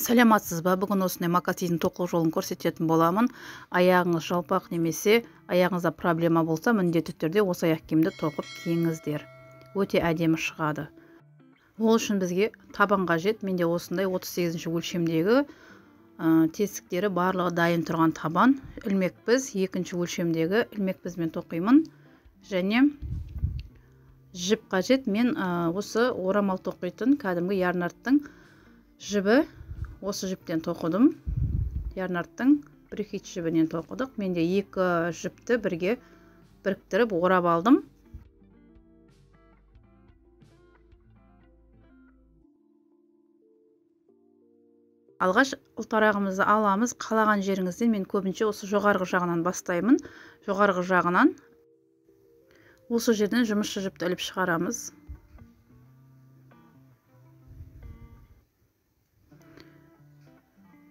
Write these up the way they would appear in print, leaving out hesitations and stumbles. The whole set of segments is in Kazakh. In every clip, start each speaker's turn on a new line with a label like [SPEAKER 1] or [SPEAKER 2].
[SPEAKER 1] Саламатсыз ба? Бүгін осындай мокасиннің тоқу жолын көрсететін боламын. Аяғыңыз жалпақ немесе аяғыңызда проблема болса, міндетті түрде осы аяқ киімді тоқып киіңіздер. Өте әдемі шығады. Ол үшін бізге табан қажет. Менде осындай 38-ші өлшемдегі тесіктері барлығы дайын тұрған табан. Ілмекпіз 2-ші өлшемдегі ілмекпізбен тоқимын. Және жіп қажет. Мен осы орамал тоқитын кәдімгі ярнарттың жібі, осы жіптен тоқыдым. Ярнарттың брикет жібінен тоқыдық. Менде 2 жіпті бірге біріктіріп орап алдым. Алғаш ұлтарағымызды аламыз. Қалаған жеріңізден мен көбінше осы жоғарғы жағынан бастаймын. Жоғарғы жағынан осы жерден жұмысшы жіпті іліп шығарамыз.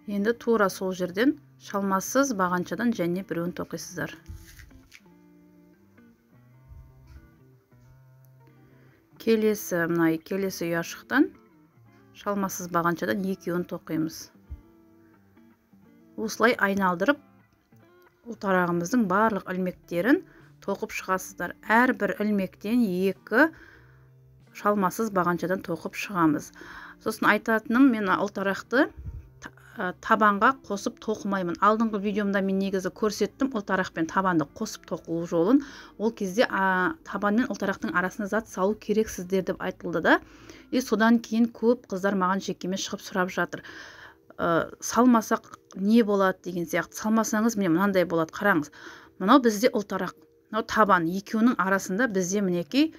[SPEAKER 1] Енді тура сол жерден шалмасыз бағаншадан және біреуін тоқисыздар. Келесі ұяшықтан шалмасыз бағаншадан екеуін тоқимыз. Осылай айналдырып ұлтарағымыздың барлық ілмектерін тоқып шығасыздар. Әрбір ілмектен 2 шалмасыз бағаншадан тоқып шығамыз. Сосын айтатыным, мен ұлтарақты табанға қосып тоқымаймын. Алдыңғы видеомда мен негізі көрсеттім ұлтарақ пен табанды қосып тоқылу жолын. Ол кезде табан мен ұлтарақтың арасына зат салу керексіздер деп айтылды да. Содан кейін көп қыздар маған жекеме шығып сұрап жатыр. Салмасақ не болады деген сияқты. Салмасаңыз міне мынандай болады. Қараңыз. Мынау бізде ұлтарақ, мынау табан, екеуінің арасында бізде мінекей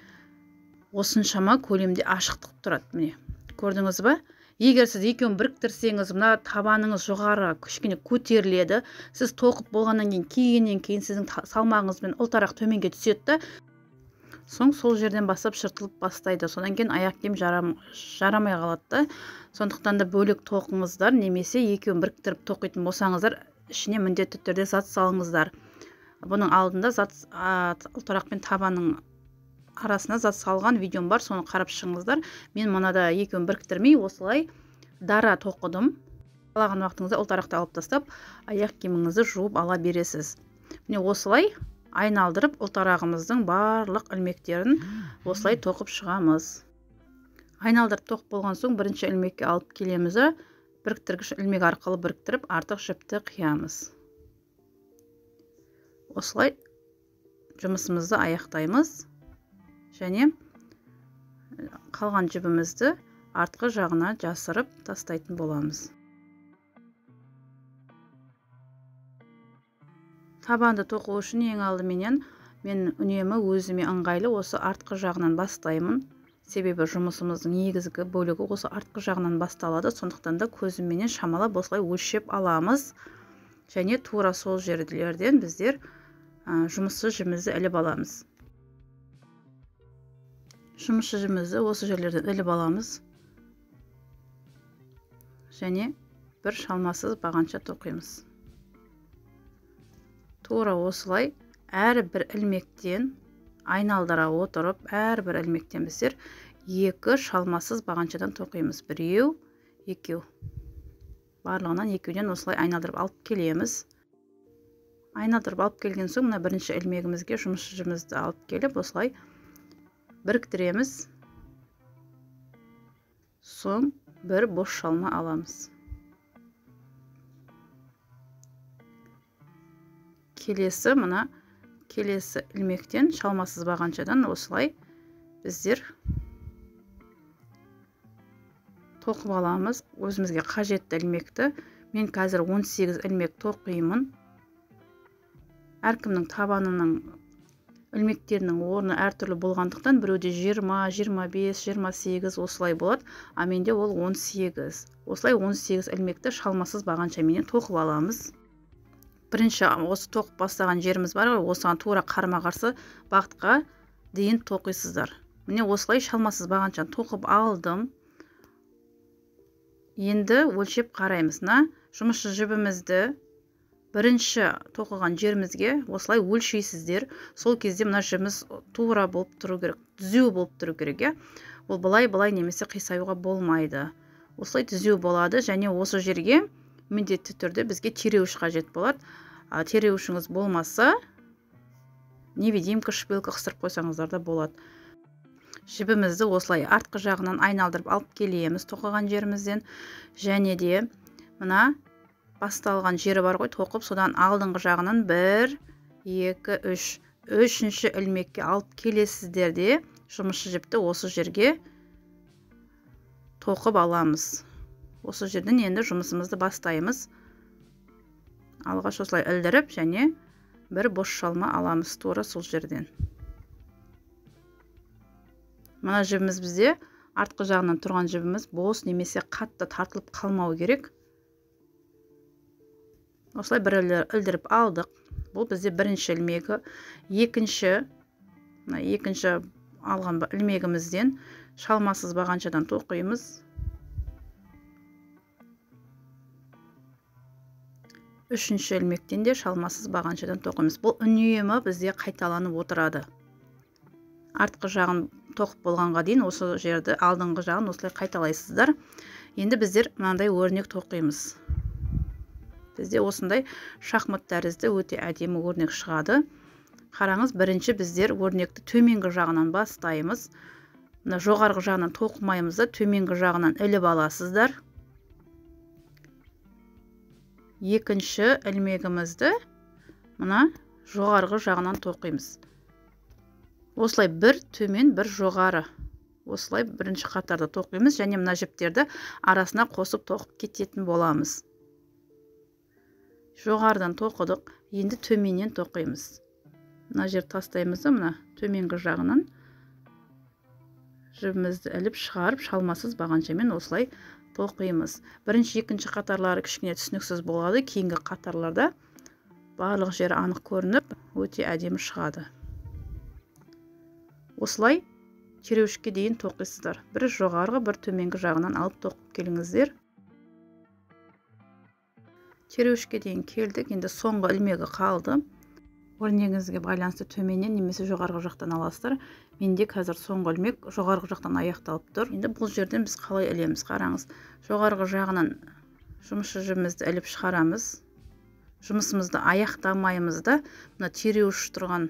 [SPEAKER 1] осыншама көлемде ашықтық тұрады. Міне, көрдіңіз ба? Егер сіз екеуін біріктірсеңіз, мына табаныңыз жоғары кішкене көтеріледі. Сіз тоқып болғаннан кейін сіздің салмағыңыз бен ұлтарақ төменге түседі. Соң сол жерден бастап шыртылып бастайды. Содан кейін аяқ киім жарамай қалады. Сондықтан да бөлек тоқыңыздар, немесе екеуін біріктіріп тоқитын болсаңыздар, ішіне міндетті түрде зат салыңыздар. Бұның алдында ұлтарақ пен табанның арасына зат салған видеом бар, соны қарап шығыңыздар. Мен мынада екеуін біріктірмей осылай дара тоқыдым. Қалаған уақытыңызда ұлтарақты алып тастап, аяқ киіміңізді жуып ала бересіз. Міне осылай айналдырып ұлтарағымыздың барлық ілмектерін осылай тоқып шығамыз. Айналдырып тоқып болған соң бірінші ілмекке алып келеміз. Біріктіргіш ілмек арқылы біріктіріп, артық жіпті қиямыз. Осылай жұмысымызды аяқтаймыз. Және қалған жібімізді артқы жағына жасырып тастайтын боламыз. Табанды тоқу үшін ең алдыменен мен үнемі өзіме ыңғайлы осы артқы жағынан бастаймын. Себебі жұмысымыздың негізгі бөлігі осы артқы жағынан басталады. Сондықтан да көзімменен шамалап осылай өлшеп аламыз. Және тура сол жерлерден біздер жұмысшы жібімізді іліп аламыз. Жұмысшы жібімізді осы жерлерден іліп аламыз. Және бір шалмасыз бағанша тоқимыз. Тура осылай әрбір ілмектен айналдыра отырып, әрбір ілмектен біздер 2 шалмасыз бағаншадан тоқимыз. 1, 2. Барлығынан 2-ден осылай айналдырып алып келеміз. Айналдырып алып келген соң, мына бірінші ілмегімізге жұмысшы жібімізді алып келіп, осылай біріктіреміз. Соң бір бос шалма аламыз. Келесі ілмектен шалмасыз бағаншадан осылай біздер тоқып аламыз. Өзімізге қажетті ілмекті. Мен қазір 18 ілмек тоқимын. Әркімнің табанының ілмектерінің орны әртүрлі болғандықтан біреуде 20, 25, 28 осылай болады. А менде ол 18. Осылай 18 ілмекті шалмасыз бағаншаменен тоқып аламыз. Бірінші осы тоқып бастаған жеріміз бар, осыған тура қарама-қарсы бағытқа дейін тоқисыздар. Міне осылай шалмасыз бағаншаны тоқып алдым. Енді өлшеп қараймыз. Жұмысшы жібімізді бірінші тоқыған жерімізге осылай өлшейсіздер. Сол кезде мына жібіміз тура болып тұру керек, түзеу болып тұру керек. Ол былай немесе қисаюға болмайды. осылай түзеу болады. Және осы жерге міндетті түрде бізге тереуіш қажет болады. Тереуішіңіз болмаса, невидимка, шпилка қыстырып қойсаңыздар да болады. Жібімізді осылай артқы жағынан айналдырып алып келеміз тоқыған жерімізден. Және де мына басталған жері бар ғой, тоқып, содан алдыңғы жағынан 1, 2, 3. Үшінші ілмекке алып келесіздер де жұмысшы жіпті осы жерге тоқып аламыз. Осы жерден енді жұмысымызды бастаймыз. Алғаш осылай ілдіріп, және бір бос шалма аламыз тура сол жерден. Мына жібіміз бізде артқы жағынан тұрған жібіміз бос немесе қатты тартылып қалмау керек. Осылай бір ілдіріп алдық. Бұл бізде бірінші ілмегі. Екінші алған ілмегімізден шалмасыз бағаншадан тоқимыз. Үшінші ілмектен де шалмасыз бағаншадан тоқимыз. Бұл үнемі бізде қайталанып отырады. Артқы жағын тоқып болғанға дейін осы жерді алдыңғы жағын осылай қайталайсыздар. Енді біздер мынандай өрнек тоқимыз. Бізде осындай шахмат тәрізді өте әдемі өрнек шығады. Қараңыз, бірінші біздер өрнекті төменгі жағынан бастаймыз. Мына жоғарғы жағынан тоқымаймыз да, төменгі жағынан іліп аласыздар. Екінші ілмегімізді мына жоғарғы жағынан тоқимыз. Осылай бір төмен, бір жоғары. Осылай бірінші қатарда тоқимыз, және мына жіптерді арасына қосып тоқып кететін боламыз. Жоғарыдан тоқыдық, енді төменнен тоқимыз. Мына жер тастаймыз да, мына төменгі жағынан жібімізді іліп шығарып, шалмасыз бағаншамен осылай тоқимыз. Бірінші, екінші қатарлары кішкене түсініксіз болады, кейінгі қатарларда барлық жері анық көрініп, өте әдемі шығады. Осылай тереуішке дейін тоқисыздар. Бір жоғарғы, бір төменгі жағынан алып тоқып келіңіздер. Тереуішке дейін келдік. Енді соңғы ілмегі қалды. Өрнегіңізге байланысты төменнен немесе жоғарғы жақтан аласыздар. Менде қазір соңғы ілмек жоғарғы жақтан аяқталып тұр. Енді бұл жерден біз қалай ілеміз? Қараңыз. Жоғарғы жағынан жұмысшы жібімізді іліп шығарамыз. Жұмысымызды аяқтамаймыз да, мына тереуіш тұрған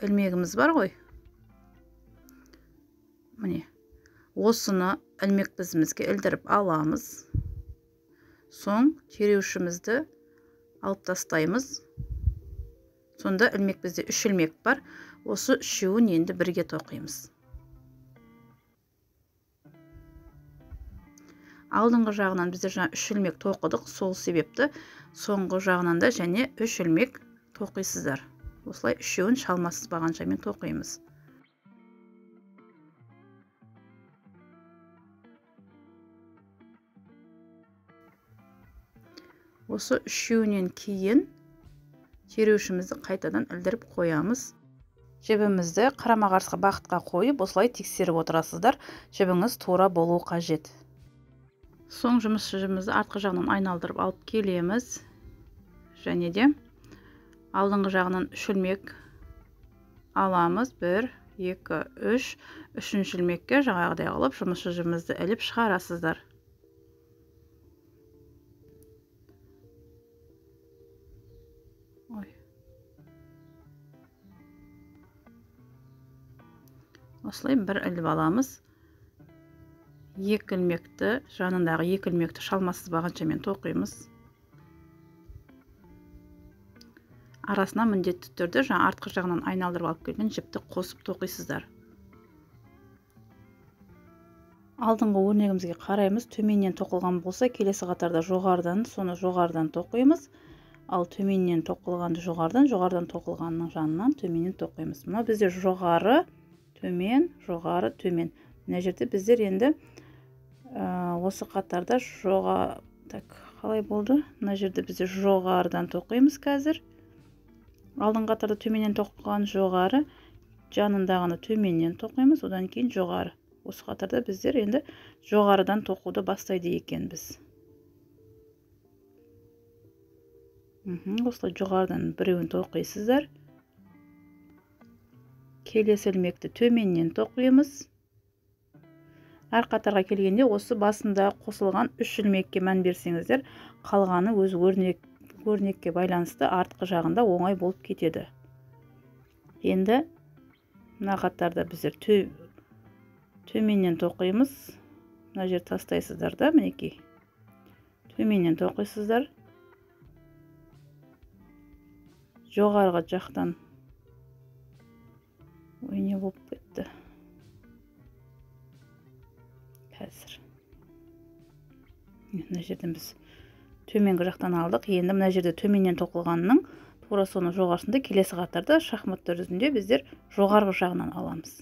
[SPEAKER 1] ілмегіміз бар ғой. Міне, осыны ілмек бізімізге ілдіріп аламыз. Соң тереуішімізді алып тастаймыз. Сонда ілмек бізде 3 ілмек бар. Осы үшеуін енді бірге тоқимыз. Алдыңғы жағынан бізде жаңа 3 ілмек тоқыдық. Сол себепті соңғы жағынан да және 3 ілмек тоқисыздар. Осылай үшеуін шалмасыз бағаншамен тоқимыз. Осы үшеуінен кейін тереуішімізді қайтадан ілдіріп қоямыз. Жібімізді қарама-қарсы бағытқа қойып, осылай тексеріп отырасыздар. Жібіңіз тура болуы қажет. Соң жұмысшы жібімізді артқы жағынан айналдырып алып келеміз. Және де алдыңғы жағынан 3 ілмек аламыз. 1, 2, 3. Үшінші ілмекке жаңағыдай қылып жұмысшы жібімізді іліп шығарасыздар. Осылай бір іліп аламыз. 2 ілмекті, жанындағы 2 ілмекті шалмасыз бағаншамен тоқимыз. Арасына міндетті түрде жаңа артқы жағынан айналдырып алып келген жіпті қосып тоқисыздар. Алдыңғы өрнегімізге қараймыз. Төменнен тоқылған болса, келесі қатарда жоғарыдан, соны жоғарыдан тоқимыз. Ал төменнен тоқылғанды жоғарыдан тоқылғанның жанынан төменнен тоқимыз. Мына бізде жоғары, төмен, жоғары, төмен. Мына жерде біздер енді осы қатарда қалай болды? Мына жерде бізде жоғарыдан тоқимыз қазір. Алдыңғы қатарда төменнен тоқылған жоғары, жанындағыны төменнен тоқимыз, одан кейін жоғары. Осы қатарда біздер енді жоғарыдан тоқуды бастайды екенбіз. Осылай жоғарыдан біреуін тоқисыздар. Келесі ілмекті төменнен тоқимыз. Әр қатарға келгенде осы басында қосылған 3 ілмекке мән берсеңіздер, қалғаны өз өрнекке байланысты артқы жағында оңай болып кетеді. Енді мына қатарда біздер төменнен тоқимыз. Мына жер тастайсыздар да, мінекей. Төменнен тоқисыздар. Жоғарғы жақтан не болып кетті. Қазір. Мына жерден біз төменгі жақтан алдық. Енді мына жерде төменнен тоқылғанның тура соның жоғарысында келесі қатарда шахматтар жүзінде біздер жоғарғы жағынан аламыз.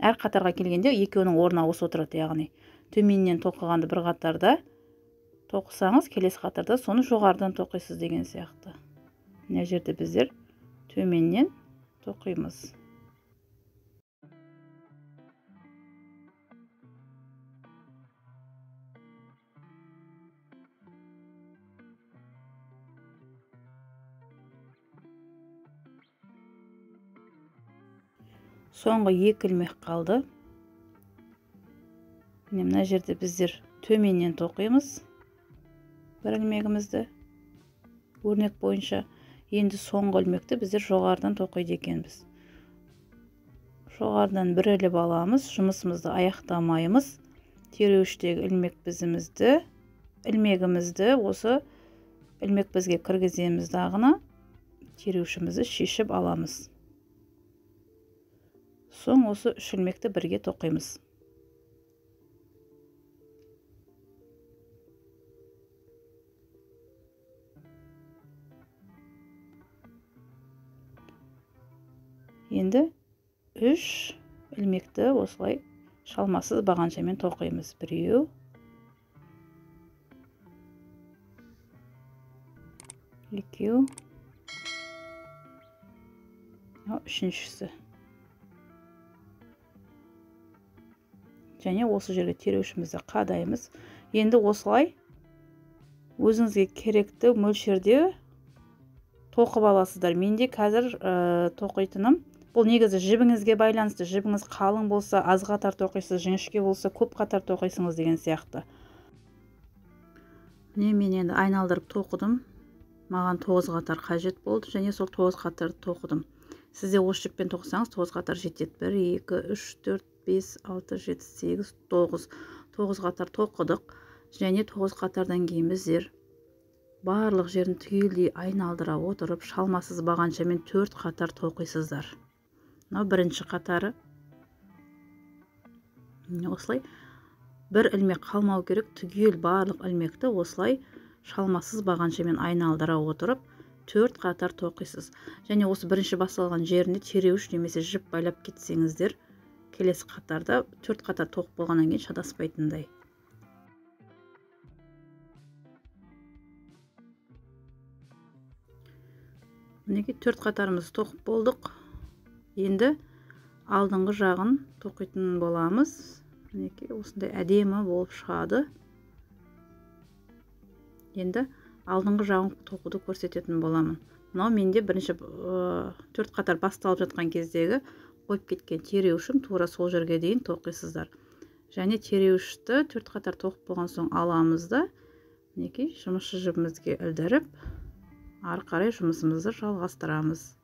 [SPEAKER 1] Әр қатарға келгенде екеуінің орнына осы отырады, яғни төменнен тоқылғанды бір қатарда тоқысаңыз, келесі қатарда соны жоғарыдан тоқисыз деген сияқты. Мына жерде біздер төменнен тоқимыз. Соңғы 2 ілмек қалды. Мына жерде біздер төменнен тоқимыз бір ілмегімізді. Өрнек бойынша енді соңғы ілмекті біздер жоғарыдан тоқиды екенбіз. Жоғарыдан бір іліп аламыз, жұмысымызды аяқтамаймыз. Тереуіштегі ілмегімізді осы ілмек бізге кіргіземіз дағына, тереуішімізді шешіп аламыз. Соң осы 3 ілмекті бірге тоқимыз. Енді 3 ілмекті осылай шалмасыз бағаншамен тоқимыз. 1, 2, үшіншісі. Және осы жерге тереуішімізді қадаймыз. Енді осылай өзіңізге керекті мөлшерде тоқып аласыздар. Менде қазір тоқитыным, бұл негізі жібіңізге байланысты. Жібіңіз қалың болса, аз қатар тоқисыз, жіңішке болса, көп қатар тоқисыңыз деген сияқты. Мен енді айналдырып тоқыдым. Маған 9 қатар қажет болды, және сол 9 қатарды тоқыдым. Сізде осы жіппен тоқысаңыз 9 қатар жетеді. 1, 2, 3, 4, 5, 6, 7, 8, 9. 9 қатар тоқыдық. Және 9 қатардан кейін біздер барлық жерін түгелдей айналдыра отырып, шалмасыз бағаншамен 4 қатар тоқисыздар. Мынау бірінші қатары. Осылай бір ілмек қалмау керек, түгел барлық ілмекті осылай шалмасыз бағаншамен айналдыра отырып 4 қатар тоқисыз. Және осы бірінші басталған жеріне тереуіш немесе жіп байлап кетсеңіздер, келесі қатарда 4 қатар тоқып болғаннан кейін шатаспайтындай. Мінекей 4 қатарымызды тоқып болдық. Енді алдыңғы жағын тоқитын боламыз. Мінекей осындай әдемі болып шығады. Енді алдыңғы жағын тоқуды көрсететін боламын. Мынау менде бірінші 4 қатар басталып жатқан кездегі қойып кеткен тереуішім, тура сол жерге дейін тоқисыздар. Және тереуішті 4 қатар тоқып болған соң аламыз да, мінекей жұмысшы жібімізге ілдіріп, ары қарай жұмысымызды жалғастырамыз.